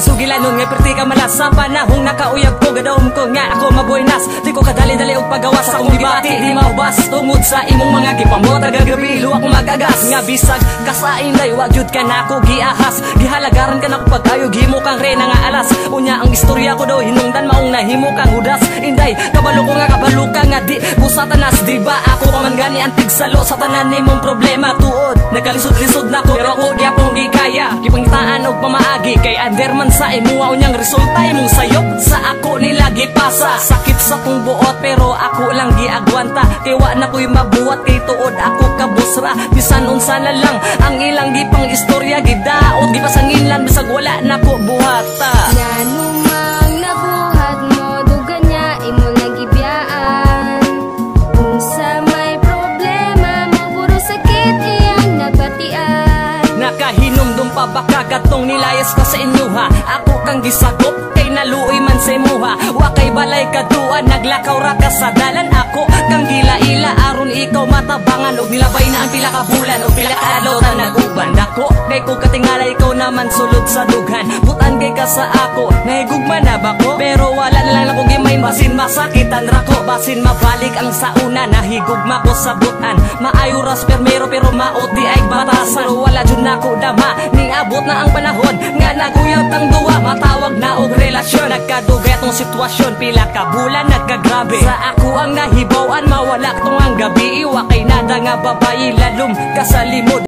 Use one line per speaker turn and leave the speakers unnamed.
sugilanon nga perti ka malas sa panahong nakauyab ko gadawom ko nga ako mabuenas di ko kadali-dali og pagawas sa akong gibati di maubas tungod sa imong mga gipamot gagabi luwa ko magagas nga bisag kasain day wa gyud ka nako giahas gihalagaran ka nako pagkayo gihimo kang rena nga alas unya ang istorya ko daw hinungdan maong nahimo kang hudas inday kabalo ko nga di busatanas di ba ako man gani antig salo sa tanan nimong problema tuod nagalisod-lisod nako pero ako gyapon gikaya gipangitaan og pamaagi kay anderman sa imuha unyang resulta imong sayop sa ako nila gipasa sakit sa kong buot pero ako lang giagwanta kay wa na ko'y mabuhat kay tuod ako kabusra bisan unsa na lang ang ilang gipang istorya gidaot gipasanginlan bisag wala nako buhata
nanumang nabuhat mo dugan niya imo lagi biyaan kung sa may problema mo puro sakit iyang nabatian
nakahinumdum pa baka katong nilayas ka sa inyo ha ako kang gisagop kay naluoy man sa imuha wa kay balay kaduan naglakaw ra ka sa dalan ako kang gila-ila aron ikaw matabangan og nilabay na ang pila ka bulan og pila ka adlaw ta naguban dako kay ko katingala ikaw naman sulod sa dughan butan kay ka sa ako nahigugma na ba ko pero wala na lang ako gimain basin masakitan ra ko basin mabalik ang sauna nahigugma ko sa butan maayo ras permero pero maot di ay batasan pero wala jud nako dama niabot na ang panahon nga naguyab tang duwa matawag na og relasyon nagkaduga tong sitwasyon pila ka bulan nagkagrabe sa ako ang nahibawan mawala tong ang gabi iwa kay nada nga babayi lalom kasalimod